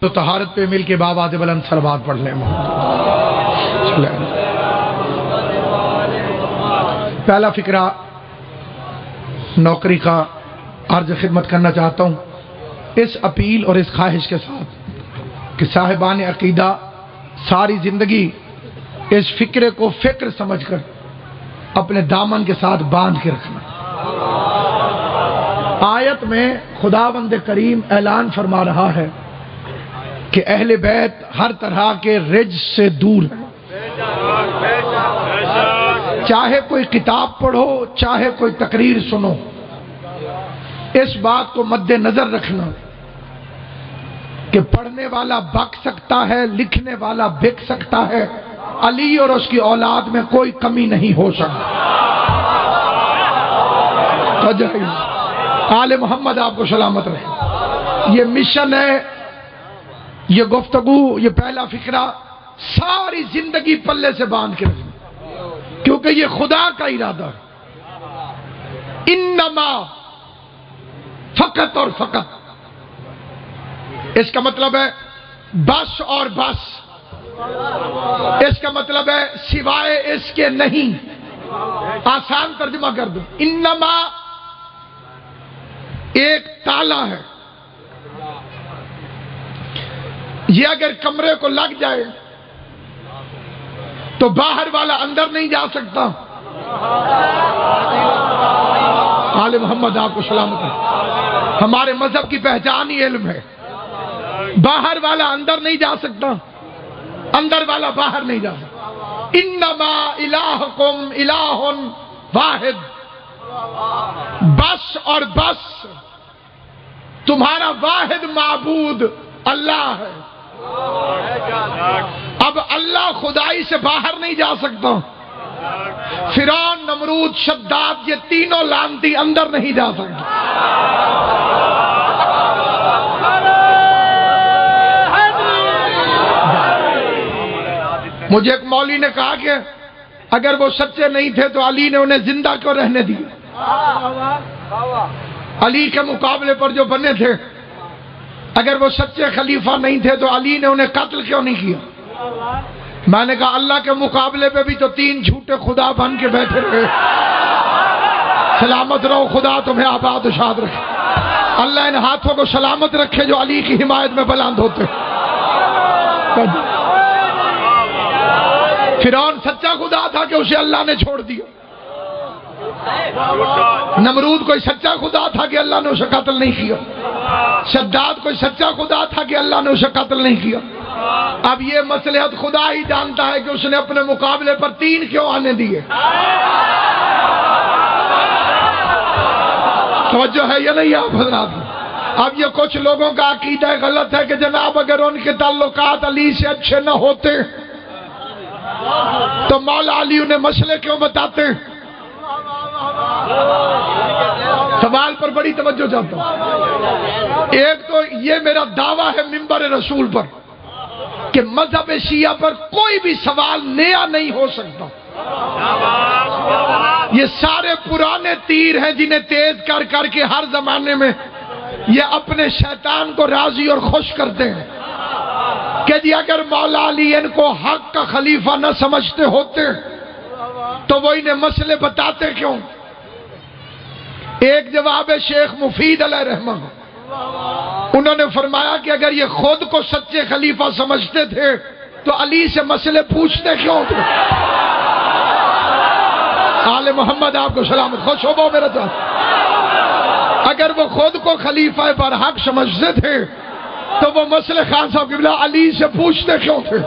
تو طہارت پہ مل کے بابا دے بلند صلوات پڑھ لیں۔ پہلا فقرہ نوکری کا عرض خدمت کرنا چاہتا ہوں اس اپیل اور اس خواہش کے ساتھ کہ صاحبان عقیدہ ساری زندگی اس فکرے کو فکر سمجھ کر اپنے دامن کے ساتھ باندھ کے رکھنا۔ آیت میں خداوند کریم اعلان فرما رہا ہے کہ اہل بیت ہر طرح کے رجس سے دور ہیں، چاہے کوئی کتاب پڑھو چاہے کوئی تقریر سنو، اس بات کو مد نظر رکھنا کہ پڑھنے والا بک سکتا ہے، لکھنے والا بک سکتا ہے، علی اور اس کی اولاد میں کوئی کمی نہیں ہو سکتی۔ آل محمد آپ کو سلامت رہے۔ یہ مشن ہے، یہ گفتگو، یہ پہلا فقرہ ساری زندگی پلے سے باندھ کے رکھنا، کیونکہ یہ خدا کا ارادہ ہے۔ انما، فقط اور فقط، اس کا مطلب ہے بس اور بس، اس کا مطلب ہے سوائے اس کے نہیں۔ آسان ترجمہ کر دوں، انما ایک تالا ہے، یہ اگر کمرے کو لگ جائے تو باہر والا اندر نہیں جا سکتا۔ آل محمد آپ کو سلامت ہے۔ ہمارے مذہب کی پہچان ہی علم ہے۔ باہر والا اندر نہیں جا سکتا، اندر والا باہر نہیں جا سکتا۔ انما الہکم الہ واحد، بس اور بس تمہارا واحد معبود اللہ ہے۔ اب اللہ خدائی سے باہر نہیں جا سکتا، فرعون، نمرود، شداد، یہ تینوں لعنتی اندر نہیں جا سکتے۔ مجھے ایک مولوی نے کہا کہ اگر وہ سچے نہیں تھے تو علی نے انہیں زندہ کیوں رہنے دیا؟ علی کے مقابلے پر جو بنے تھے، اگر وہ سچے خلیفہ نہیں تھے تو علی نے انہیں قتل کیوں نہیں کیا؟ میں نے کہا اللہ کے مقابلے پہ بھی تو 3 جھوٹے خدا بن کے بیٹھے رہے۔ سلامت رہو، خدا تمہیں آباد و شاد رکھے۔ اللہ ان ہاتھوں کو سلامت رکھے جو علی کی حمایت میں بلند ہوتے۔ فرعون سچا خدا تھا کہ اسے اللہ نے چھوڑ دیا۔ نمرود کوئی سچا خدا تھا کہ اللہ نے اسے قتل نہیں کیا۔ شداد کوئی سچا خدا تھا کہ اللہ نے اسے قتل نہیں کیا۔ اب یہ مصلحت خدا ہی جانتا ہے کہ اس نے اپنے مقابلے پر 3 کیوں آنے دیے۔ توجہ ہے یا نہیں آپ حضرات؟ اب یہ کچھ لوگوں کا عقیدہ غلط ہے کہ جناب اگر ان کے تعلقات علی سے اچھے نہ ہوتے تو مولا علی انہیں مسئلے کیوں بتاتے؟ سوال پر بڑی توجہ چاہتا ہوں۔ ایک تو یہ میرا دعویٰ ہے منبر رسول پر کہ مذہب شیعہ پر کوئی بھی سوال نیا نہیں ہو سکتا۔ یہ سارے پرانے تیر ہیں جنہیں تیز کر کر کے ہر زمانے میں یہ اپنے شیطان کو راضی اور خوش کرتے ہیں کہ جی اگر مولا علی ان کو حق کا خلیفہ نہ سمجھتے ہوتے تو وہ انہیں مسئلے بتاتے کیوں؟ ایک جواب ہے شیخ مفید علیہ رحمہ، انہوں نے فرمایا کہ اگر یہ خود کو سچے خلیفہ سمجھتے تھے تو علی سے مسئلے پوچھتے کیوں تھے؟ آل محمد آپ کو سلامت، خوش ہو میرا چاہتا۔ اگر وہ خود کو خلیفہ پر حق سمجھتے تھے تو وہ مسئلے خان صاحب قبلہ علی سے پوچھتے کیوں تھے؟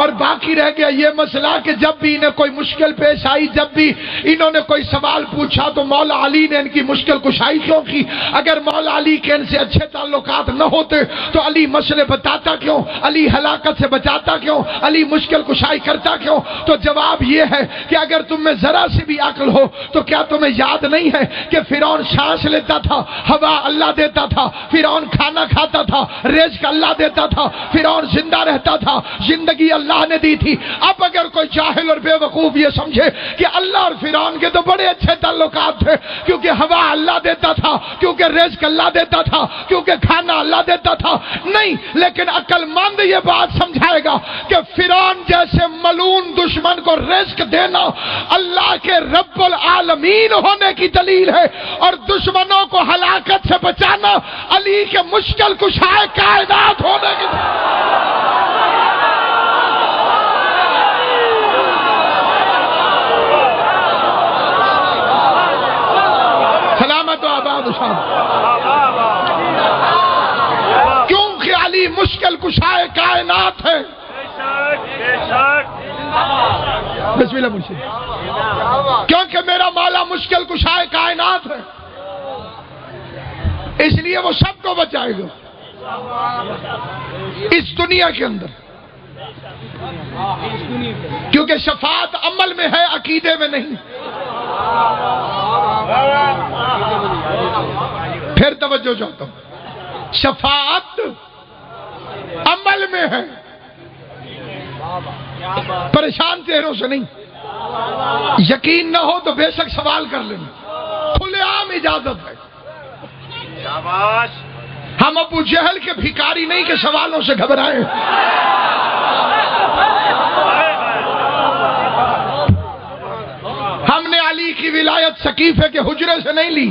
اور باقی رہ گیا یہ مسئلہ کہ جب بھی انہیں کوئی مشکل پیش آئی، جب بھی انہوں نے کوئی سوال پوچھا تو مولا علی نے ان کی مشکل کشائی کیوں کی؟ اگر مولا علی کے ان سے اچھے تعلقات نہ ہوتے تو علی مسئلے بتاتا کیوں؟ علی ہلاکت سے بچاتا کیوں؟ علی مشکل کشائی کرتا کیوں؟ تو جواب یہ ہے کہ اگر تم میں ذرا سی بھی عقل ہو تو کیا تمہیں یاد نہیں ہے کہ فرعون سانس لیتا تھا، ہوا اللہ دیتا تھا، فرعون کھانا کھاتا تھا، رزق اللہ دیتا تھا، فرعون زندہ رہتا تھا، زندگی اللہ نے دی تھی۔ اب اگر کوئی جاہل اور بے وقوف یہ سمجھے کہ اللہ اور فرعون کے تو بڑے اچھے تعلقات تھے، کیونکہ ہوا اللہ دیتا تھا، کیونکہ رزق اللہ دیتا تھا، کیونکہ کھانا اللہ دیتا تھا، نہیں، لیکن عقل مند یہ بات سمجھائے گا کہ فرعون جیسے ملعون دشمن کو رزق دینا اللہ کے رب العالمین ہونے کی دلیل ہے، اور دشمنوں کو ہلاکت سے بچانا علی کے مشکل کشائے کائنات ہونے کی سلامت و آباد صاحب، کیونکہ علی مشکل کشائے کائنات ہے۔ بسم اللہ مرشد، کیونکہ میرا مولا مشکل کشائے کائنات ہے، اس لیے وہ سب کو بچائے گا اس دنیا کے اندر، کیونکہ شفاعت عمل میں ہے، عقیدے میں نہیں۔ پھر توجہ چاہتا ہوں، شفاعت عمل میں ہے، پریشان چہروں سے نہیں۔ یقین نہ ہو تو بے شک سوال کر لیں، کھلے عام اجازت ہے۔ ہم ابو جہل کے بھکاری نہیں کہ سوالوں سے گھبرائیں۔ ہم نے علی کی ولایت سقیفے کے حجرے سے نہیں لی،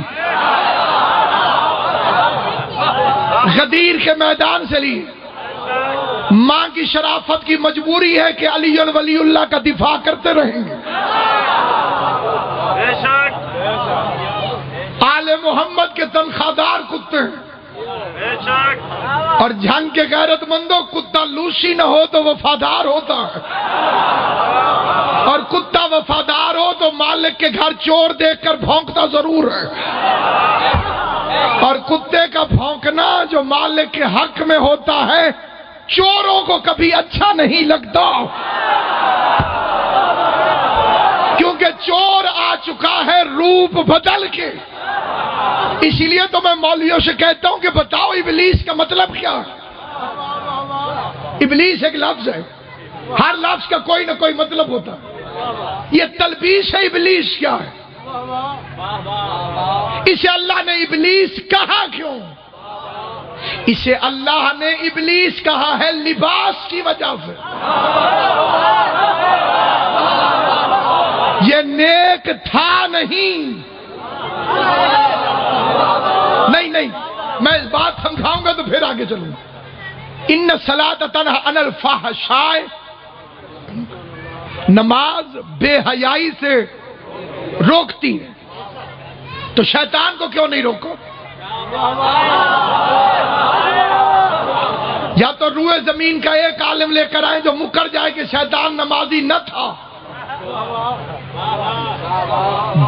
غدیر کے میدان سے لی۔ ماں کی شرافت کی مجبوری ہے کہ علی ولی اللہ کا دفاع کرتے رہیں گے۔ آل محمد کے تنخواہ دار کتے ہیں، اور جھنگ کے غیرت مندوں، کتا لوسی نہ ہو تو وفادار ہوتا ہے، اور کتا وفادار ہو تو مالک کے گھر چور دیکھ کر بھونکتا ضرور ہے، اور کتے کا بھونکنا جو مالک کے حق میں ہوتا ہے چوروں کو کبھی اچھا نہیں لگتا، کیونکہ چور آ چکا ہے روپ بدل کے۔ اسی لیے تو میں مولویوں سے کہتا ہوں کہ بتاؤ ابلیس کا مطلب کیا ہے؟ ابلیس ایک لفظ ہے، ہر لفظ کا کوئی نہ کوئی مطلب ہوتا ہے۔ یہ تلبیس ہے، ابلیس کیا ہے؟ اسے اللہ نے ابلیس کہا کیوں؟ اسے اللہ نے ابلیس کہا ہے لباس کی وجہ سے۔ یہ نیک تھا نہیں، نہیں، میں اس بات سمجھاؤں گا تو پھر آگے چلوں گا۔ ان الصلاۃ تنہی عن الفحشاء، نماز بے حیائی سے روکتی ہے، تو شیطان کو کیوں نہیں روکو؟ یا تو روئے زمین کا ایک عالم لے کر آئیں جو مکر جائے کہ شیطان نمازی نہ تھا۔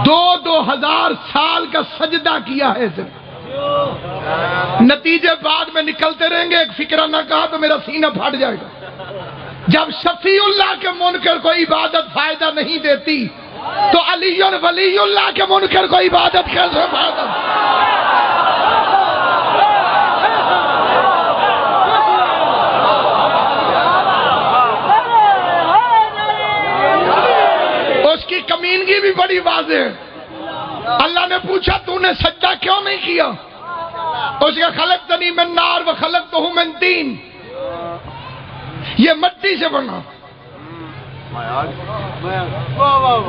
2000 سال کا سجدہ کیا ہے صرف، نتیجے بعد میں نکلتے رہیں گے۔ ایک فکرہ نہ کہا تو میرا سینہ پھٹ جائے گا۔ جب شفیع اللہ کے منکر کو عبادت فائدہ نہیں دیتی تو علی ولی اللہ کے منکر کو عبادت کیسے فائدہ؟ اس کی کمینگی بھی بڑی واضح ہے۔ اللہ نے پوچھا تو نے سجدہ کیوں نہیں کیا؟ اس کا خلقتنی من نار و خلقتہ من طین، یہ مٹی سے بنا۔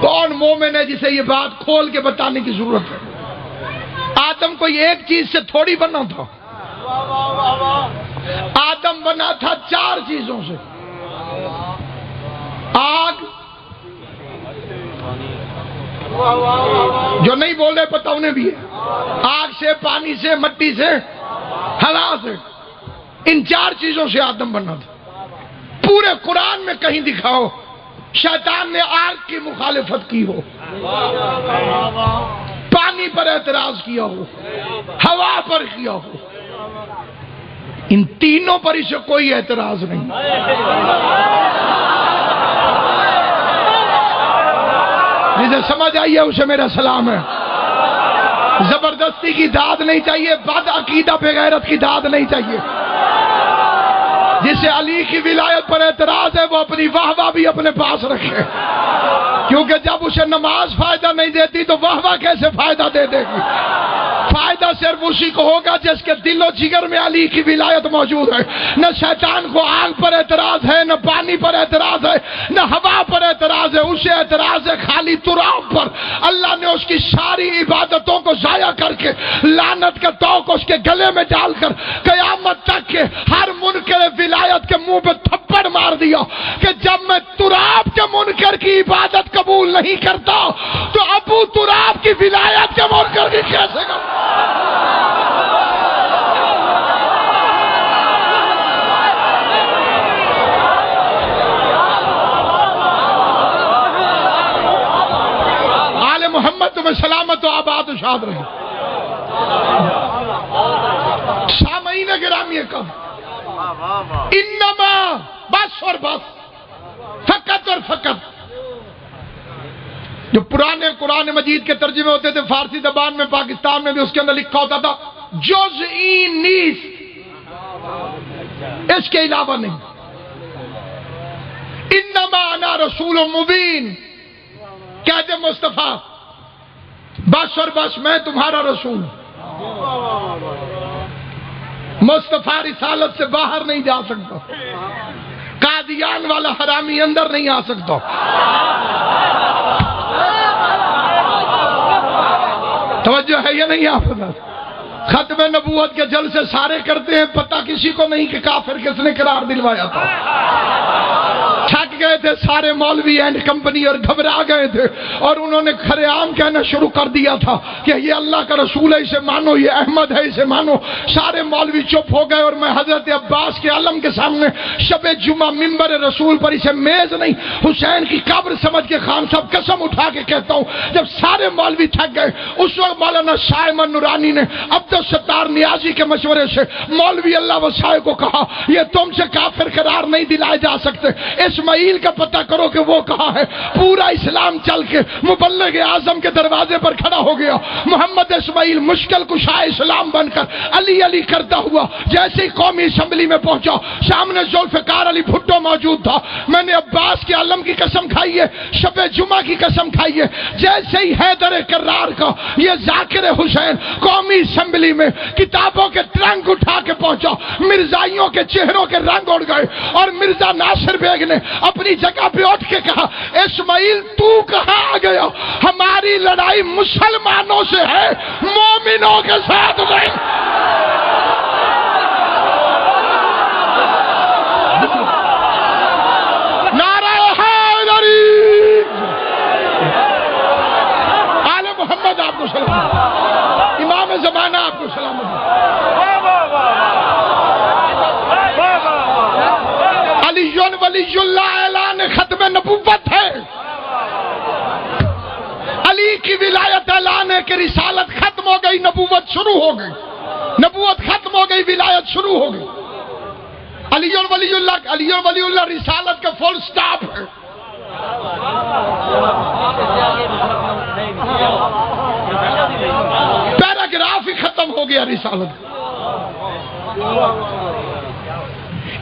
کون مومن ہے جسے یہ بات کھول کے بتانے کی ضرورت ہے؟ آدم کوئی ایک چیز سے تھوڑی بنا تھا، آدم بنا تھا 4 چیزوں سے: آگ، جو نہیں بول رہے پتہ انہیں بھی ہے، آگ سے، پانی سے، مٹی سے، ہوا سے، ان 4 چیزوں سے آدم بنا تھا۔ پورے قرآن میں کہیں دکھاؤ شیطان نے آگ کی مخالفت کی ہو، پانی پر اعتراض کیا ہو، ہوا پر کیا ہو، ان تینوں پر اسے کوئی اعتراض نہیں۔ جسے سمجھ آئی ہے اسے میرا سلام ہے۔ زبردستی کی داد نہیں چاہیے، بد عقیدہ بے غیرت کی داد نہیں چاہیے۔ جسے علی کی ولایت پر اعتراض ہے وہ اپنی واہ واہ بھی اپنے پاس رکھے، کیونکہ جب اسے نماز فائدہ نہیں دیتی تو واہ واہ کیسے فائدہ دے دے گی؟ فائدہ صرف اسی کو ہوگا جس کے دل و جگر میں علی کی ولایت موجود ہے۔ نہ شیطان کو آگ پر اعتراض ہے، نہ پانی پر اعتراض ہے، نہ ہوا پر اعتراض ہے، اسے اعتراض ہے خالی تراب پر۔ اللہ نے اس کی ساری عبادتوں کو ضائع کر کے لعنت کا توق اس کے گلے میں ڈال کر قیامت تک کے ہر منکر ولایت کے منہ پہ تھپڑ مار دیا کہ جب میں تراب کے منکر کی عبادت قبول نہیں کرتا تو ابو تراب کی ولایت کے منکر کی کیسے کرتا؟ آل محمد تمہیں سلامت و آباد و شاد رہے۔ سامعین گرامی کم انما بس اور بس، فقط اور فقط، جو پرانے قرآن مجید کے ترجمے ہوتے تھے فارسی زبان میں پاکستان میں بھی اس کے اندر لکھا ہوتا تھا جزئی نیس، اس کے علاوہ نہیں۔ انما انا رسول مبین، کہہ دے مصطفیٰ بس اور بس میں تمہارا رسول ہوں۔ مصطفیٰ رسالت سے باہر نہیں جا سکتا، قادیان والا حرامی اندر نہیں آ سکتا۔ توجہ ہے یا نہیں آپ کا؟ ختم نبوت کے جلسے سارے کرتے ہیں، پتہ کسی کو نہیں کہ کافر کس نے قرار دلوایا تھا۔ تھک گئے تھے سارے مولوی اینڈ کمپنی اور گھبرا گئے تھے، اور انہوں نے کھرے عام کہنا شروع کر دیا تھا کہ یہ اللہ کا رسول ہے اسے مانو، یہ احمد ہے اسے مانو۔ سارے مولوی چپ ہو گئے، اور میں حضرت عباس کے علم کے سامنے شب جمعہ منبر رسول پر اسے میز نہیں حسین کی قبر سمجھ کے خان صاحب قسم اٹھا کے کہتا ہوں، جب سارے مولوی تھک گئے اس وقت مولانا شاہ احمد نورانی نے عبدالستار نیازی کے مشورے سے مولوی اللہ وسائے کو کہا یہ تم سے کافر قرار نہیں دلائے جا سکتے، اسماعیل کا پتہ کرو کہ وہ کہاں ہے۔ پورا اسلام چل کے مبلغ اعظم کے دروازے پر کھڑا ہو گیا۔ محمد اسماعیل مشکل کشا اسلام بن کر علی علی کرتا ہوا جیسے ہی قومی اسمبلی میں پہنچا، سامنے ذوالفقار علی بھٹو موجود تھا۔ میں نے عباس کے علم کی قسم کھائی ہے، شب جمعہ کی قسم کھائی ہے، جیسے ہی حیدر کرار کا یہ ذاکر حسین قومی اسمبلی میں کتابوں کے ٹرنک اٹھا کے پہنچا، مرزائیوں کے چہروں کے رنگ اڑ گئے، اور مرزا ناصر بیگ نے اپنی جگہ پہ اٹھ کے کہا اسماعیل تو کہاں آ گیا؟ ہماری لڑائی مسلمانوں سے ہے، مومنوں کے ساتھ نہیں۔ نعرہ حیدری، آل محمد آپ کو سلام، امام زمانہ آپ کو سلام۔ علی ولی اللہ اعلان ختم نبوت ہے، علی کی ولایت اعلان ہے کہ رسالت ختم ہو گئی، نبوت شروع ہو گئی، نبوت ختم ہو گئی، ولایت شروع ہو گئی۔ علی ولی اللہ رسالت کا فل سٹاپ ہے۔ پیراگراف ہی ختم ہو گیا رسالت۔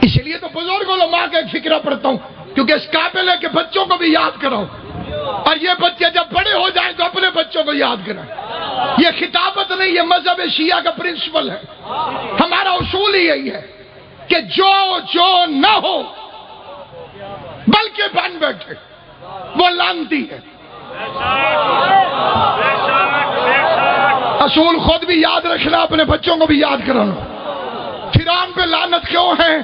اس لیے تو بزرگ علماء کا ایک فکرہ پڑھتا ہوں، کیونکہ اس قابل ہے کہ بچوں کو بھی یاد کراؤ، اور یہ بچے جب بڑے ہو جائیں تو اپنے بچوں کو یاد کرائیں۔ یہ خطابت نہیں، یہ مذہب شیعہ کا پرنسپل ہے، ہمارا اصول ہی یہی ہے کہ جو نہ ہو بلکہ بن بیٹھے وہ لعنتی ہے۔ اصول خود بھی یاد رکھنا، اپنے بچوں کو بھی یاد کرانا۔ فرعون پہ لعنت کیوں ہے؟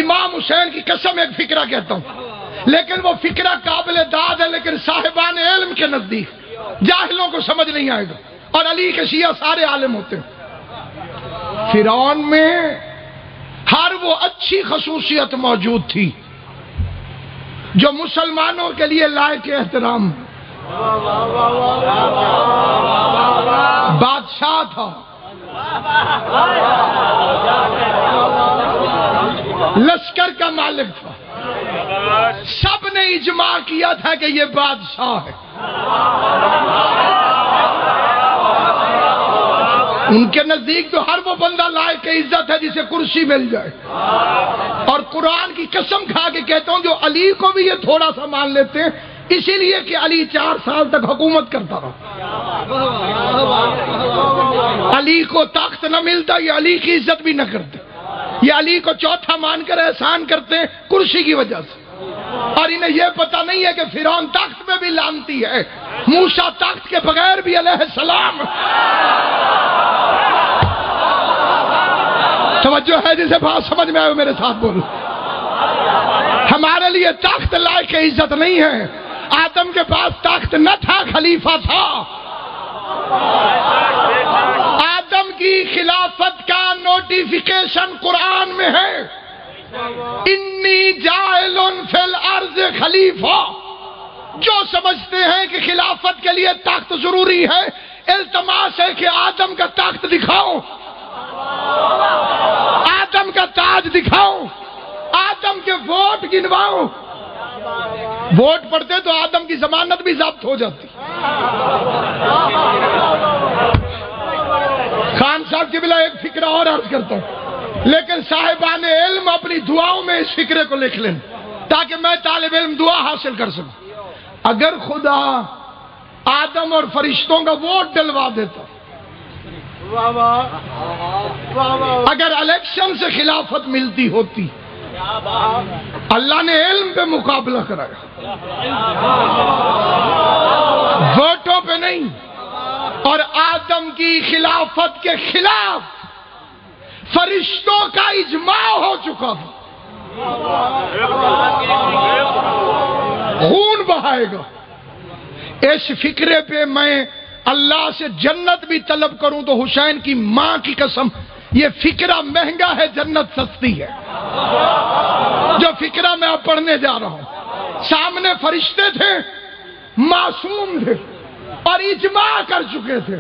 امام حسین کی قسم ایک فکرہ کہتا ہوں، لیکن وہ فکرہ قابل داد ہے، لیکن صاحبان علم کے نزدیک جاہلوں کو سمجھ نہیں آئے گا، اور علی کے شیعہ سارے عالم ہوتے ہیں۔ فرعون میں ہر وہ اچھی خصوصیت موجود تھی جو مسلمانوں کے لیے لائق احترام۔ بادشاہ تھا، لشکر کا مالک تھا، سب نے اجماع کیا تھا کہ یہ بادشاہ ہے۔ ان کے نزدیک تو ہر وہ بندہ لائق عزت ہے جسے کرسی مل جائے، اور قرآن کی قسم کھا کے کہتا ہوں جو علی کو بھی یہ تھوڑا سا مان لیتے ہیں، اسی لیے کہ علی 4 سال تک حکومت کرتا رہا، علی کو تخت نہ ملتا، یہ علی کی عزت بھی نہ کرتے، یہ علی کو چوتھا مان کر احسان کرتے ہیں کرسی کی وجہ سے، اور انہیں یہ پتہ نہیں ہے کہ فرعون تخت میں بھی لعنتی ہے، موسیٰ تخت کے بغیر بھی علیہ السلام۔ توجہ ہے جسے بات سمجھ میں آئے میرے ساتھ بولو۔ ہمارے لیے تخت لائق عزت نہیں ہے، آدم کے پاس تخت نہ تھا، خلیفہ تھا۔ آدم کی خلافت کا نوٹیفیکیشن قرآن میں ہے، انی جاعل فی الارض خلیفہ۔ جو سمجھتے ہیں کہ خلافت کے لیے تخت ضروری ہے، التماس ہے کہ آدم کا تخت دکھاؤ، آدم کا تاج دکھاؤ، آدم کے ووٹ گنواؤ۔ ووٹ پڑتے تو آدم کی ضمانت بھی ضبط ہو جاتی۔ خان صاحب کی بلا ایک فکرہ اور عرض کرتا ہوں، لیکن صاحبان علم اپنی دعاؤں میں اس فکرے کو لکھ لیں تاکہ میں طالب علم دعا حاصل کر سکوں۔ اگر خدا آدم اور فرشتوں کا ووٹ ڈلوا دیتا، اگر الیکشن سے خلافت ملتی ہوتی، اللہ نے علم پہ مقابلہ کرایا، ووٹوں پہ نہیں، اور آدم کی خلافت کے خلاف فرشتوں کا اجماع ہو چکا تھا، خون بہائے گا۔ اس فکرے پہ میں اللہ سے جنت بھی طلب کروں تو حسین کی ماں کی قسم یہ فکرہ مہنگا ہے، جنت سستی ہے۔ جو فکرہ میں اب پڑھنے جا رہا ہوں، سامنے فرشتے تھے، معصوم تھے، اور اجماع کر چکے تھے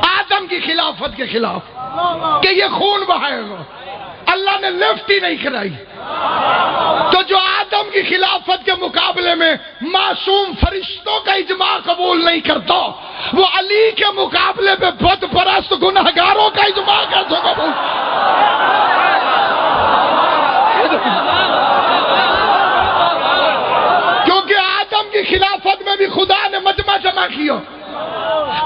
آدم کی خلافت کے خلاف کہ یہ خون بہائے گا۔ اللہ نے لفٹ ہی نہیں کرائی، تو جو آدم کی خلافت کے مقابلے میں معصوم فرشتوں کا اجماع قبول نہیں کرتا، وہ علی کے مقابلے پہ بت پرست گنہگاروں کا اجماع کیسے قبول؟ کیونکہ آدم کی خلافت میں بھی خدا نے مجمع جمع کیا،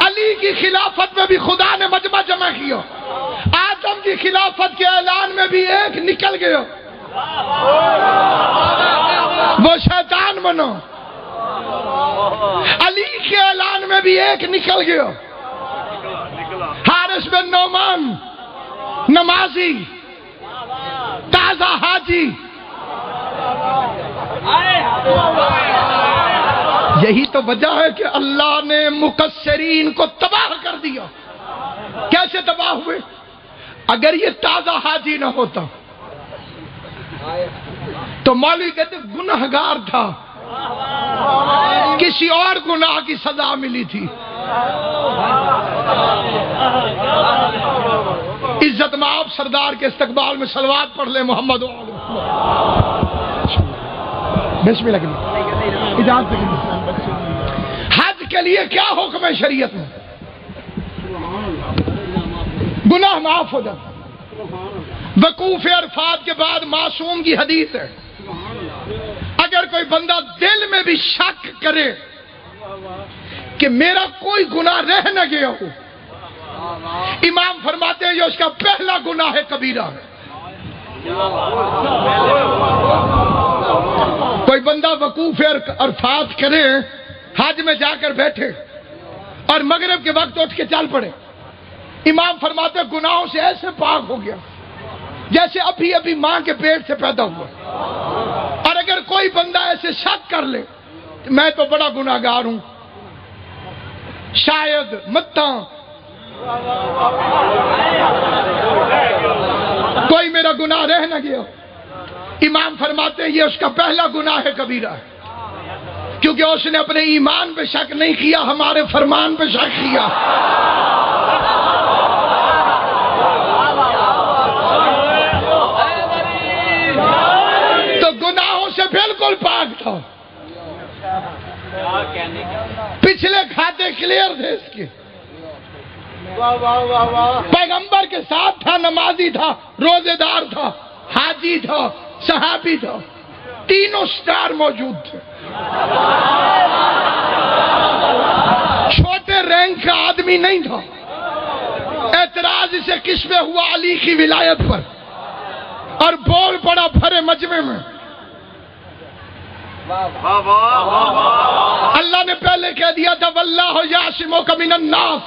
علی کی خلافت میں بھی خدا نے مجمع جمع کیا، آدم کی خلافت کے اعلان میں بھی ایک نکل گیا، وہ شیطان بنا۔ علی کے اعلان میں بھی ایک نکل گیا، حارث بن نعمان، نمازی، تازہ حاجی۔ یہی تو وجہ ہے کہ اللہ نے مقصرین کو تباہ کر دیا۔ کیسے تباہ ہوئے؟ اگر یہ تازہ حاجی نہ ہوتا تو مولوی کہتے گنہگار تھا، کسی اور گناہ کی سزا ملی تھی۔ عزت مآب سردار کے استقبال میں صلوات پڑھ لیں محمد بسم اللہ۔ اجازت حج کے لیے کیا حکم ہے شریعت میں؟ گناہ معاف ہو جاتا۔ وقوف عرفات کے بعد معصوم کی حدیث ہے، اگر کوئی بندہ دل میں بھی شک کرے کہ میرا کوئی گناہ رہ نہ گیا ہو، امام فرماتے ہیں یہ اس کا پہلا گناہ کبیرہ ہے۔ کوئی بندہ وقوف عرفات کرے، حج میں جا کر بیٹھے اور مغرب کے وقت اٹھ کے چل پڑے، امام فرماتے ہیں گناہوں سے ایسے پاک ہو گیا جیسے ابھی ابھی ماں کے پیٹ سے پیدا ہوا۔ اور اگر کوئی بندہ ایسے شک کر لے میں تو بڑا گناہگار ہوں، شاید متاں کوئی میرا گناہ رہ نہ گیا، امام فرماتے ہیں یہ اس کا پہلا گناہ کبیرہ ہے، کیونکہ اس نے اپنے ایمان پہ شک نہیں کیا، ہمارے فرمان پہ شک کیا۔ تو گناہوں سے بالکل پاک تھا، پچھلے کھاتے کلیئر تھے اس کے، پیغمبر کے ساتھ تھا، نمازی تھا، روزے دار تھا، حاجی تھا، صحابی تھا، تینوں سٹار موجود تھے۔ چھوٹے رینک کا آدمی نہیں تھا۔ اعتراض اسے کس پہ ہوا؟ علی کی ولایت پر، اور بول پڑا بھرے مجمع میں۔ اللہ نے پہلے کہہ دیا تھا واللہ یعصمک من الناس،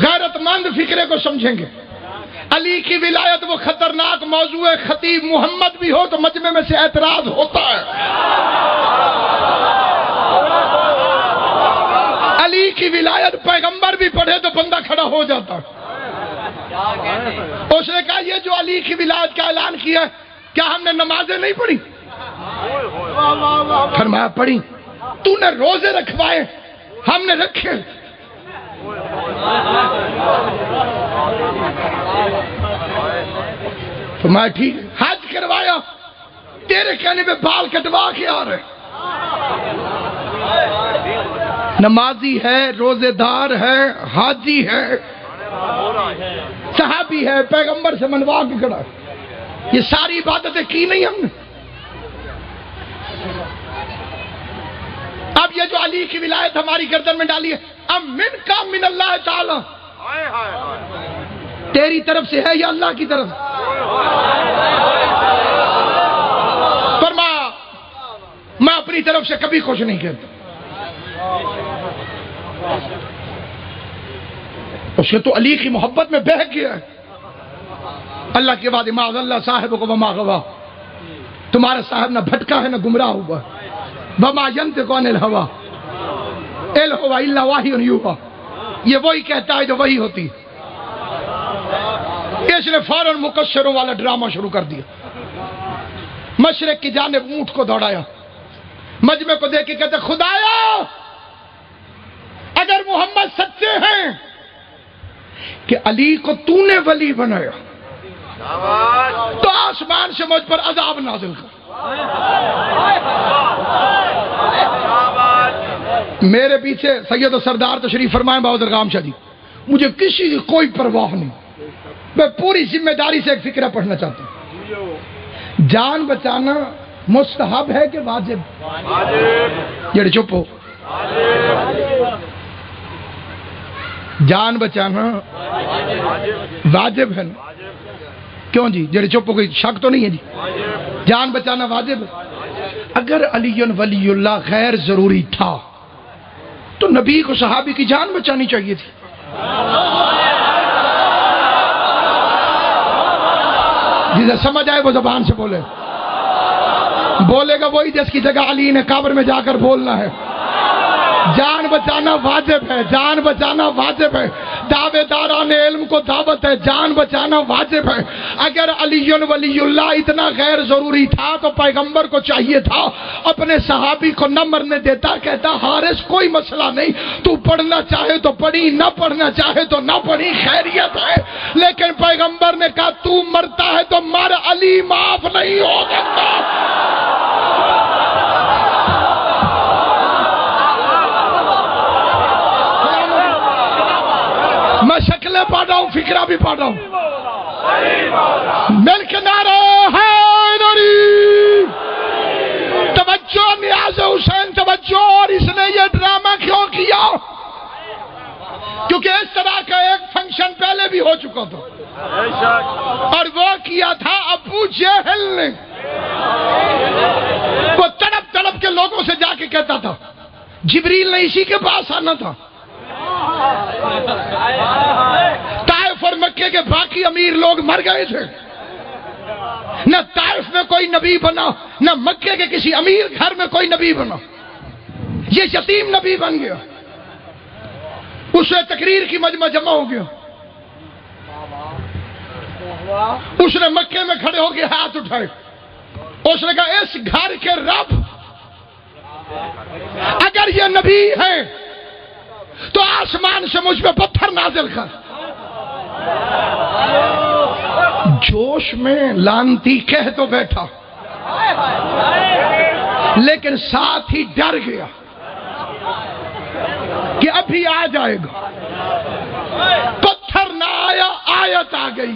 غیرت مند فکرے کو سمجھیں گے۔ علی کی ولایت وہ خطرناک موضوع ہے، خطیب محمد بھی ہو تو مجمع میں سے اعتراض ہوتا ہے۔ علی کی ولایت پیغمبر بھی پڑھے تو بندہ کھڑا ہو جاتا ہے۔ اس نے کہا یہ جو علی کی ولایت کا اعلان کیا ہے، کیا ہم نے نمازیں نہیں پڑھی؟ فرمایا پڑھی۔ تو نے روزے رکھوائے، ہم نے رکھے۔ فرمایا ٹھیک۔ حج کروایا، تیرے کہنے پہ بال کٹوا کے آ رہے۔ نمازی ہے، روزے دار ہے، حاجی ہے، صحابی ہے، پیغمبر سے منوا کے کھڑا ہے۔ یہ ساری عبادتیں کی نہیں ہم نے؟ اب یہ جو علی کی ولایت ہماری گردن میں ڈالی ہے، اب من کا من اللہ تعالی، تیری طرف سے ہے یا اللہ کی طرف؟ فرمایا میں اپنی طرف سے کبھی کچھ نہیں کہتا۔ اس کے تو علی کی محبت میں بہک گیا ہے۔ اللہ کے بعد معاذ اللہ صاحب کو وما غوا، تمہارا صاحب نہ بھٹکا ہے نہ گمراہ ہوا۔ وما ينطق عن الهوى ان هو الا وحی یوحی، یہ وہی کہتا ہے جو وہی ہوتی۔ اس نے فوراً مکشروں والا ڈرامہ شروع کر دیا۔ مشرق کی جانب اونٹ کو دوڑایا، مجمع کو دیکھ کے کہتے خدایا اگر محمد سچے ہیں کہ علی کو تو نے ولی بنایا تو آسمان سے مجھ پر عذاب نازل کر۔ میرے پیچھے سید و سردار تشریف فرمائیں بہادر غام شاہ جی، مجھے کسی کی کوئی پرواہ نہیں، میں پوری ذمہ داری سے ایک فکرہ پڑھنا چاہتا ہوں۔ جان بچانا مستحب ہے کہ واجب؟ جڑے چپ ہو۔ جان بچانا واجب ہے نا؟ کیوں جی؟ جڑے چپ ہو، کوئی شک تو نہیں ہے جی؟ جان بچانا واجب ہے۔ اگر علی ولی اللہ غیر ضروری تھا تو نبی کو صحابی کی جان بچانی چاہیے تھی۔ جسے سمجھ آئے وہ زبان سے بولے، بولے گا وہی جس کی جگہ علی نے قبر میں جا کر بولنا ہے۔ جان بچانا واجب ہے، جان بچانا واجب ہے۔ دعوے داران علم کو دعوت ہے، جان بچانا واجب ہے۔ اگر علی ولی اللہ اتنا غیر ضروری تھا تو پیغمبر کو چاہیے تھا اپنے صحابی کو نہ مرنے دیتا، کہتا حارث کوئی مسئلہ نہیں، تو پڑھنا چاہے تو پڑھی، نہ پڑھنا چاہے تو نہ پڑھی، خیریت ہے۔ لیکن پیغمبر نے کہا تو مرتا ہے تو مر، علی معاف نہیں ہو سکتا۔ میں شکلیں پڑھ رہا ہوں، فکرہ بھی پڑھ رہا ہوں۔ مل کے نعرہ حیدری، توجہ نیاز حسین، توجہ۔ اور اس نے یہ ڈرامہ کیوں کیا؟ کیونکہ اس طرح کا ایک فنکشن پہلے بھی ہو چکا تھا، اور وہ کیا تھا ابو جہل نے۔ وہ تڑپ تڑپ کے لوگوں سے جا کے کہتا تھا جبریل نے اسی کے پاس آنا تھا۔ طائف اور مکے کے باقی امیر لوگ مر گئے تھے، نہ طائف میں کوئی نبی بنا، نہ مکے کے کسی امیر گھر میں کوئی نبی بنا، یہ یتیم نبی بن گیا۔ اس نے تقریر کی مجمع جمع ہو گیا، اس نے مکے میں کھڑے ہو کے ہاتھ اٹھائے، اس نے کہا اس گھر کے رب اگر یہ نبی ہے تو آسمان سے مجھ پہ پتھر نازل کر۔ جوش میں لانتی کہہ تو بیٹھا، لیکن ساتھ ہی ڈر گیا کہ ابھی آ جائے گا۔ پتھر نہ آیا، آیت آ گئی،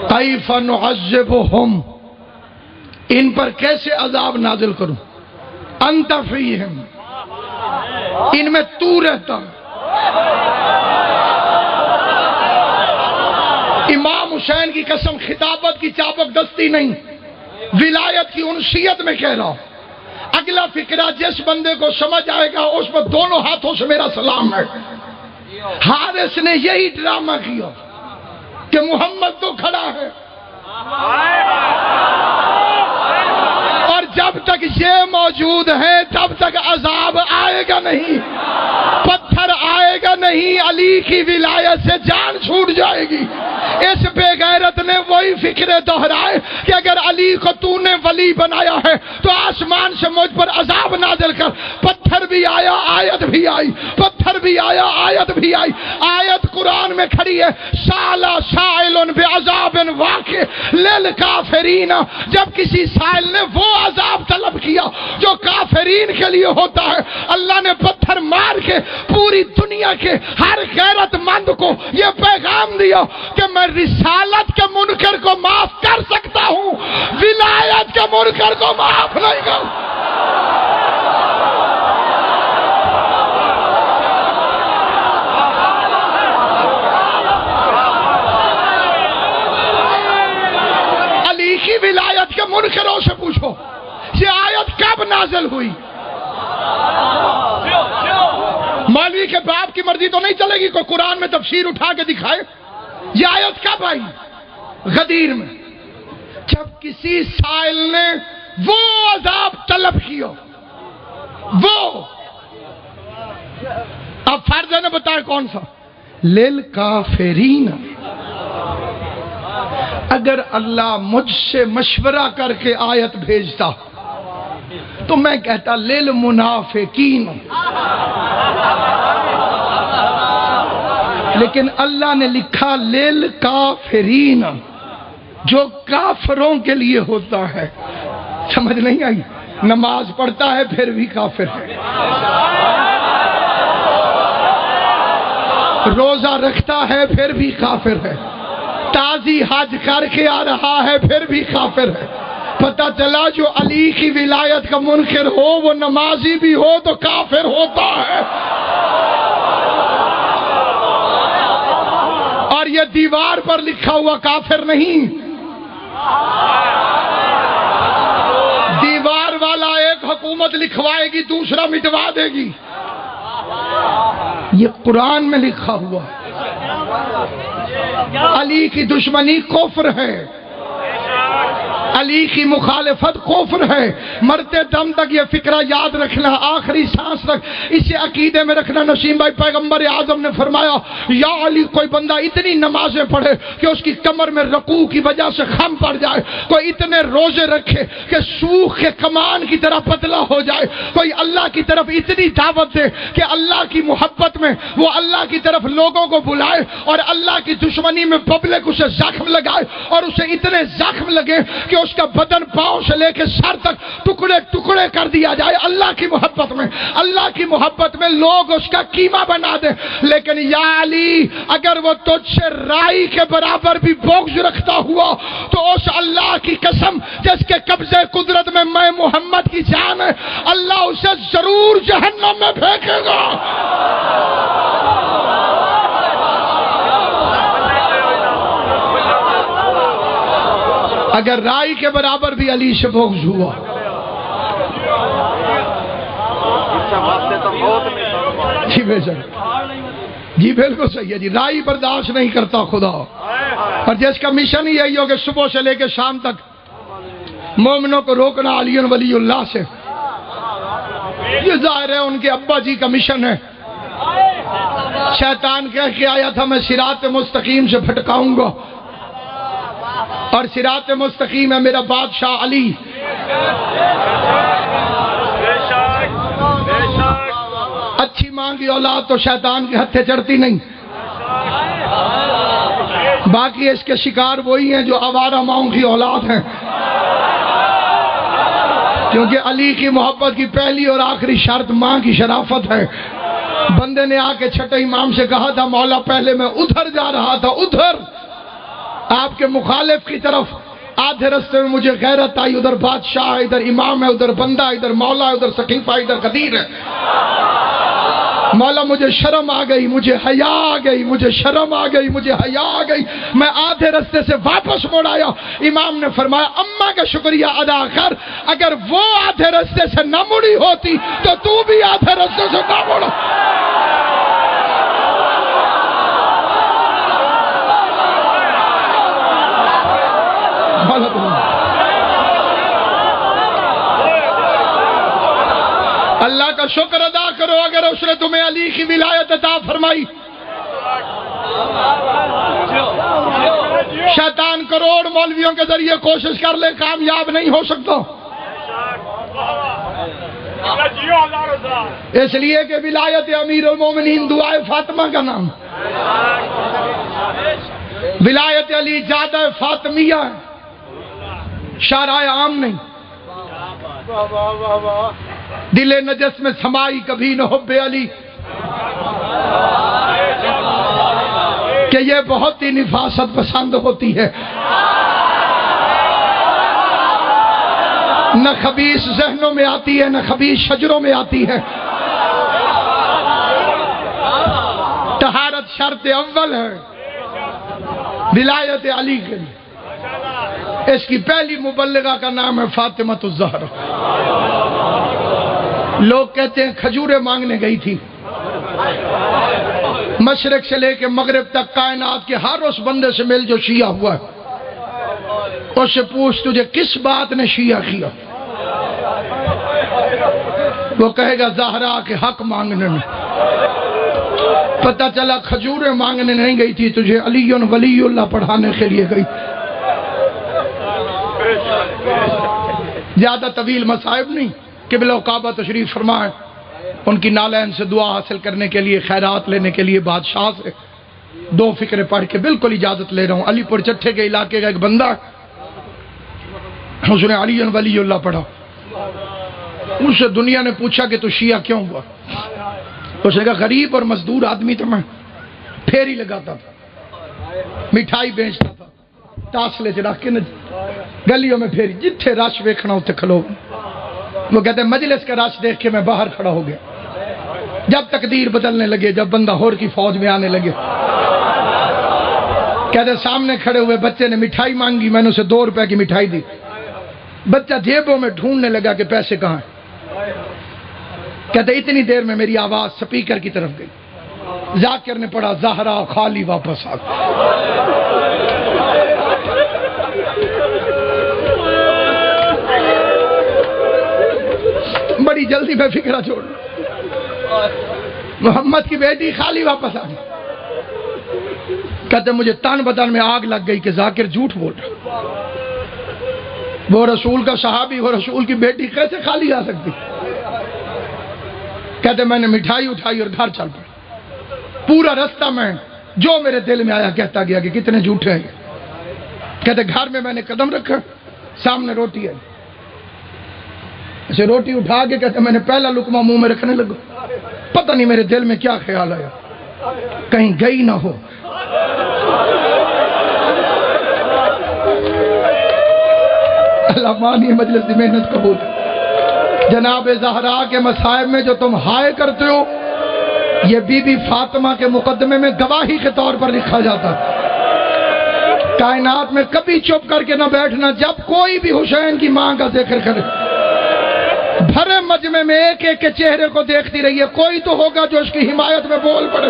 کیف نعذبہم، ان پر کیسے عذاب نازل کروں، انت فیہم، ان میں تو رہتا۔ امام حسین کی قسم، خطابت کی چابک دستی نہیں، ولایت کی انسیت میں کہہ رہا ہوں۔ اگلا فقرہ جس بندے کو سمجھ آئے گا اس پر دونوں ہاتھوں سے میرا سلام ہے۔ حارث نے یہی ڈرامہ کیا کہ محمد تو کھڑا ہے، اور جب تک یہ موجود ہے تب تک عذاب آئے گا نہیں، پتھر آئے گا نہیں، علی کی ولایت سے جان چھوٹ جائے گی۔ اس بے غیرت نے وہی فکرے دہرائے کہ اگر علی کو تو نے ولی بنایا ہے تو آسمان سے مجھ پر عذاب نازل کر۔ پتھر بھی آیا، آیت بھی آئی، پتھر بھی آیا، آیت بھی آئی۔ آیت قرآن میں کھڑی ہے، سالا سائل بعذاب واقع للکافرین، جب کسی سائل نے وہ عذاب طلب کیا جو کافرین کے لیے ہوتا ہے، اللہ نے پتھر مار کے پوری دنیا کے ہر غیرت مند کو یہ پیغام دیا کہ میں رسالت کے منکر کو معاف کر سکتا ہوں، ولایت کے منکر کو معاف نہیں کروں۔ علی کی ولایت کے منکروں سے پوچھو یہ آیت کب نازل ہوئی؟ مولوی کے باپ کی مرضی تو نہیں چلے گی، کوئی قرآن میں تفسیر اٹھا کے دکھائے۔ یہ آیت کب آئی؟ غدیر میں، جب کسی سائل نے وہ عذاب طلب کیا، وہ اب فرض ہے نے بتایا کون سا؟ للکافرین۔ اگر اللہ مجھ سے مشورہ کر کے آیت بھیجتا تو میں کہتا للمنافقین، لیکن اللہ نے لکھا للکافرین، جو کافروں کے لیے ہوتا ہے۔ سمجھ نہیں آئی؟ نماز پڑھتا ہے پھر بھی کافر ہے، روزہ رکھتا ہے پھر بھی کافر ہے، تازی حج کر کے آ رہا ہے پھر بھی کافر ہے۔ پتہ چلا جو علی کی ولایت کا منکر ہو وہ نمازی بھی ہو تو کافر ہوتا ہے۔ اور یہ دیوار پر لکھا ہوا کافر نہیں، دیوار والا ایک حکومت لکھوائے گی دوسرا مٹوا دے گی، یہ قرآن میں لکھا ہوا ہے۔ علی کی دشمنی کفر ہے، علی کی مخالفت کفر ہے۔ مرتے دم تک یہ فکرہ یاد رکھنا، آخری سانس تک اسے عقیدے میں رکھنا۔ نسیم بھائی پیغمبر اعظم نے فرمایا یا علی کوئی بندہ اتنی نمازیں پڑھے کہ اس کی کمر میں رکوع کی وجہ سے خم پڑ جائے، کوئی اتنے روزے رکھے کہ سوکھ کے کمان کی طرح پتلا ہو جائے، کوئی اللہ کی طرف اتنی دعوت دے کہ اللہ کی محبت میں وہ اللہ کی طرف لوگوں کو بلائے، اور اللہ کی دشمنی میں پبلک اسے زخم لگائے اور اسے اتنے زخم لگے کہ اس کا بدن پاؤں سے لے کے سر تک ٹکڑے ٹکڑے کر دیا جائے اللہ کی محبت میں، اللہ کی محبت میں لوگ اس کا قیمہ بنا دیں۔ لیکن یا علی اگر وہ تجھ سے رائی کے برابر بھی بغض رکھتا ہوا تو اس اللہ کی قسم جس کے قبضے قدرت میں میں محمد کی جان ہے، اللہ اسے ضرور جہنم میں پھینکے گا۔ اگر رائی کے برابر بھی علی سے بغض ہوا، جی بے شک، جی بالکل صحیح ہے جی، رائی برداشت نہیں کرتا خدا، اور جس کا مشن ہی یہی ہو کہ صبح سے لے کے شام تک مومنوں کو روکنا علی ولی اللہ سے، یہ ظاہر ہے ان کے ابا جی کا مشن ہے۔ شیطان کہہ کے آیا تھا میں صراط مستقیم سے بھٹکاؤں گا، اور صراط مستقیم ہے میرا بادشاہ علی۔ اچھی ماں کی اولاد تو شیطان کے ہتھے چڑھتی نہیں، باقی اس کے شکار وہی ہیں جو آوارہ ماؤں کی اولاد ہیں، کیونکہ علی کی محبت کی پہلی اور آخری شرط ماں کی شرافت ہے۔ بندے نے آ کے چھٹے امام سے کہا تھا مولا پہلے میں ادھر جا رہا تھا، ادھر آپ کے مخالف کی طرف، آدھے رستے میں مجھے غیرت آئی، ادھر بادشاہ ہے، ادھر امام ہے، ادھر بندہ، ادھر مولا ہے، ادھر سقیفہ، ادھر قدیر ہے۔ مولا مجھے شرم آ گئی، مجھے حیا آ گئی، مجھے شرم آ گئی، مجھے حیا آ گئی، میں آدھے رستے سے واپس مڑ آیا۔ امام نے فرمایا اماں کا شکریہ ادا کر، اگر وہ آدھے رستے سے نہ مڑی ہوتی تو تو بھی آدھے رستے سے نہ مڑا۔ اللہ کا شکر ادا کرو اگر اس نے تمہیں علی کی ولایت عطا فرمائی۔ شیطان کروڑ مولویوں کے ذریعے کوشش کر لے، کامیاب نہیں ہو سکتا، اس لیے کہ ولایت امیر المومنین دعائے فاطمہ کا نام، ولایت علی زیادہ فاطمیہ ہے، شارع عام نہیں۔ دل نجس میں سمائی کبھی نہ حب علی، کہ یہ بہت ہی نفاست پسند ہوتی ہے، نہ خبیث ذہنوں میں آتی ہے، نہ خبیث شجروں میں آتی ہے۔ طہارت شرط اول ہے ولایت علی کے لیے۔ اس کی پہلی مبلغہ کا نام ہے فاطمہ الزہرا۔ لوگ کہتے ہیں کھجوریں مانگنے گئی تھی، مشرق سے لے کے مغرب تک کائنات کے ہر اس بندے سے مل جو شیعہ ہوا ہے، اس سے پوچھ تجھے کس بات نے شیعہ کیا، وہ کہے گا زہرا کے حق مانگنے میں۔ پتہ چلا کھجوریں مانگنے نہیں گئی تھی، تجھے علی ولی اللہ پڑھانے کے لیے گئی۔ زیادہ طویل مصائب نہیں، قبلہ و کعبہ تشریف فرمائے، ان کی نالین سے دعا حاصل کرنے کے لیے، خیرات لینے کے لیے بادشاہ سے دو فکرے پڑھ کے بالکل اجازت لے رہا ہوں۔ علی پور چٹھے کے علاقے کا ایک بندہ، اس نے علی ولی اللہ پڑھا، اس سے دنیا نے پوچھا کہ تو شیعہ کیوں ہوا؟ اس نے کہا غریب اور مزدور آدمی تھا، میں پھیری لگاتا تھا، مٹھائی بیچتا تھا، تاسلے سے رکھ کے گلیوں میں پھیری، جتھے رش ویکھنا اتنے کھلو۔ وہ کہتے ہیں مجلس کا رش دیکھ کے میں باہر کھڑا ہو گیا، جب تقدیر بدلنے لگے، جب بندہ ہور کی فوج میں آنے لگے۔ کہتے ہیں سامنے کھڑے ہوئے بچے نے مٹھائی مانگی، میں نے اسے 2 روپے کی مٹھائی دی، بچہ جیبوں میں ڈھونڈنے لگا کہ پیسے کہاں ہیں۔ کہتے ہیں اتنی دیر میں میری آواز سپیکر کی طرف گئی، ذاکر نے پڑھا زہرا خالی واپس آ گئی۔ بڑی جلدی میں فکرہ چھوڑ، محمد کی بیٹی خالی واپس آ گئی۔ کہتے مجھے تن بدن میں آگ لگ گئی کہ ذاکر جھوٹ بول رہا، وہ رسول کا صحابی، وہ رسول کی بیٹی کیسے خالی آ سکتی؟ کہتے میں نے مٹھائی اٹھائی اور گھر چل پڑا، پورا رستہ میں جو میرے دل میں آیا کہتا گیا کہ کتنے جھوٹے ہیں۔ کہتے گھر میں میں نے قدم رکھا، سامنے روٹی ہے، اسے روٹی اٹھا کے کہتے میں نے پہلا لقمہ منہ میں رکھنے لگا، پتہ نہیں میرے دل میں کیا خیال آیا، کہیں گئی نہ ہو۔ اللہ مانی مجلس کی محنت قبول۔ جناب زہرا کے مصائب میں جو تم ہائے کرتے ہو، یہ بی بی فاطمہ کے مقدمے میں گواہی کے طور پر لکھا جاتا ہے۔ کائنات میں کبھی چپ کر کے نہ بیٹھنا، جب کوئی بھی حسین کی ماں کا ذکر کرے، بھرے مجمع میں ایک ایک کے چہرے کو دیکھتی رہیے، کوئی تو ہوگا جو اس کی حمایت میں بول پڑے۔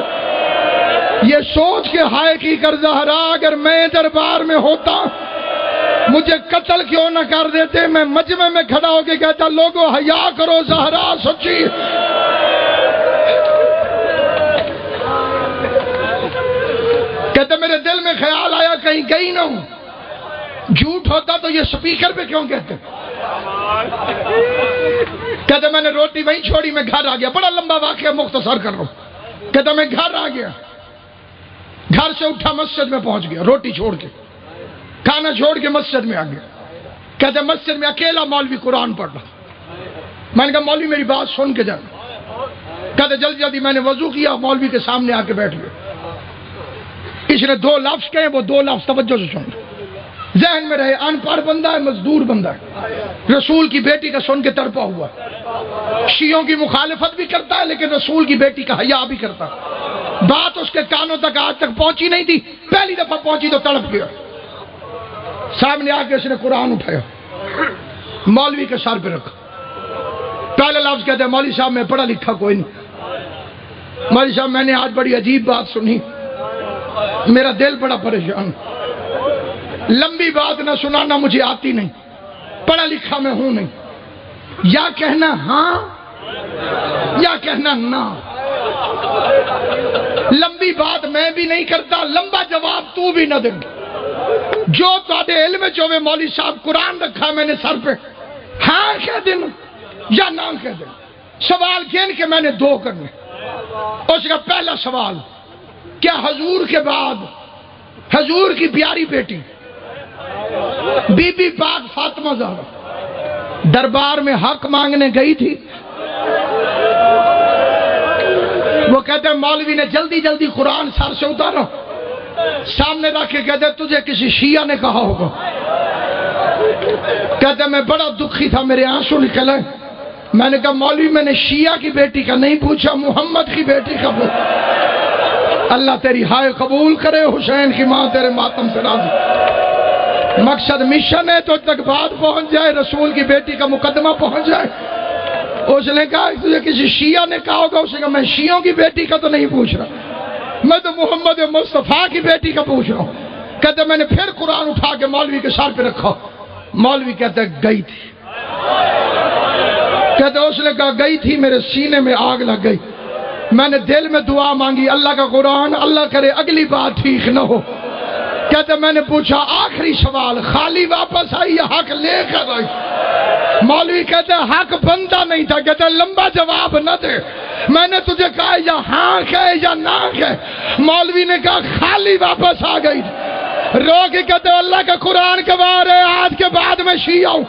یہ سوچ کے ہائے کی کر زہرا اگر میں دربار میں ہوتا مجھے قتل کیوں نہ کر دیتے، میں مجمع میں کھڑا ہو کے کہتا لوگوں حیا کرو، زہرا سچی۔ کہتے میرے دل میں خیال آیا کہیں گئی نہ ہوں، جھوٹ ہوتا تو یہ سپیکر پہ کیوں کہتے؟ کہتے میں نے روٹی وہیں چھوڑی، میں گھر آ گیا، بڑا لمبا واقعہ مختصر کر رہا ہوں۔ کہتے میں گھر آ گیا، گھر سے اٹھا مسجد میں پہنچ گیا، روٹی چھوڑ کے، کھانا چھوڑ کے مسجد میں آ گیا۔ کہتے مسجد میں اکیلا مولوی قرآن پڑھ رہا، میں نے کہا مولوی میری بات سن کے جانا۔ کہتے جلدی جلدی میں نے وضو کیا، مولوی کے سامنے آ کے بیٹھ گئے. اس نے 2 لفظ کہے، وہ 2 لفظ توجہ سے سن. ذہن میں رہے، ان پڑھ بندہ ہے، مزدور بندہ ہے، رسول کی بیٹی کا سن کے تڑپا ہوا ہے. شیعوں کی مخالفت بھی کرتا ہے لیکن رسول کی بیٹی کا حیا بھی کرتا ہے. بات اس کے کانوں تک آج تک پہنچی نہیں تھی، پہلی دفعہ پہنچی تو تڑپ گیا. سامنے آ کے اس نے قرآن اٹھایا، مولوی کے سر پہ رکھا. پہلا لفظ کہتے ہیں مولوی صاحب میں پڑھا لکھا کوئی نہیں. مولوی صاحب میں نے آج بڑی عجیب بات سنی، میرا دل بڑا پریشان. لمبی بات نہ سنانا مجھے آتی نہیں، پڑھا لکھا میں ہوں نہیں. یا کہنا ہاں یا کہنا نہ. لمبی بات میں بھی نہیں کرتا، لمبا جواب تو بھی نہ دے. جو تھوڑے علم چوے مولوی صاحب قرآن رکھا میں نے سر پہ، ہاں کہہ دینا یا نہ کہہ دینا. سوال گن کے میں نے 2 کرنے. اس کا پہلا سوال، کیا حضور کے بعد حضور کی پیاری بیٹی بی بی پاک فاطمہ زہرا دربار میں حق مانگنے گئی تھی؟ وہ کہتے ہیں مولوی نے جلدی جلدی قرآن سر سے اتارا، سامنے رکھ کے کہتے تجھے کسی شیعہ نے کہا ہوگا. کہتے میں بڑا دکھی تھا، میرے آنسو نکلے. میں نے کہا مولوی میں نے شیعہ کی بیٹی کا نہیں پوچھا، محمد کی بیٹی کا پوچھا. اللہ تیری ہائے قبول کرے، حسین کی ماں تیرے ماتم سے راضی. مقصد مشن ہے تو تک بات پہنچ جائے، رسول کی بیٹی کا مقدمہ پہنچ جائے. اس نے کہا تجھے کسی شیعہ نے کہا ہوگا. اس نے کہا میں شیعوں کی بیٹی کا تو نہیں پوچھ رہا، میں تو محمد مصطفیٰ کی بیٹی کا پوچھ رہا ہوں. کہتے میں نے پھر قرآن اٹھا کے مولوی کے سر پہ رکھا. مولوی کہتے گئی تھی. کہتے اس نے کہا گئی تھی، میرے سینے میں آگ لگ گئی. میں نے دل میں دعا مانگی، اللہ کا قرآن، اللہ کرے اگلی بات ٹھیک نہ ہو. کہتے میں نے پوچھا آخری سوال، خالی واپس آئی یا حق لے کر آئی؟ مولوی کہتے حق بندہ نہیں تھا. کہتے لمبا جواب نہ دے، میں نے تجھے کہا یا ہاں کہے یا نہ کہے. مولوی نے کہا خالی واپس آ گئی. رو کے کہتے اللہ کا قرآن گواہ ہے آج کے بعد میں شیعہ ہوں.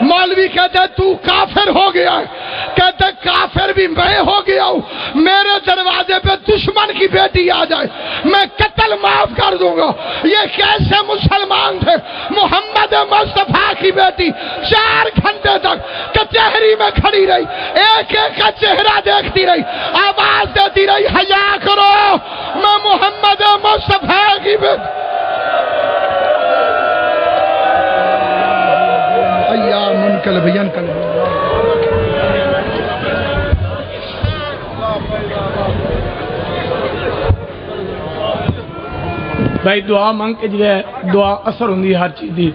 مولوی کہتے تو کافر ہو گیا ہے. کہتے کافر بھی میں ہو گیا ہوں. میرے دروازے پہ دشمن کی بیٹی آ جائے میں قتل معاف کر دوں گا. یہ کیسے مسلمان تھے؟ محمد مصطفیٰ کی بیٹی 4 گھنٹے تک کچہری میں کھڑی رہی، ایک ایک کا چہرہ دیکھتی رہی، آواز دیتی رہی حیا کرو میں محمد مصطفیٰ کی بیٹی. بھائی دعا مانگ کے جو ہے دعا اثر ہوندی ہر چیز دی.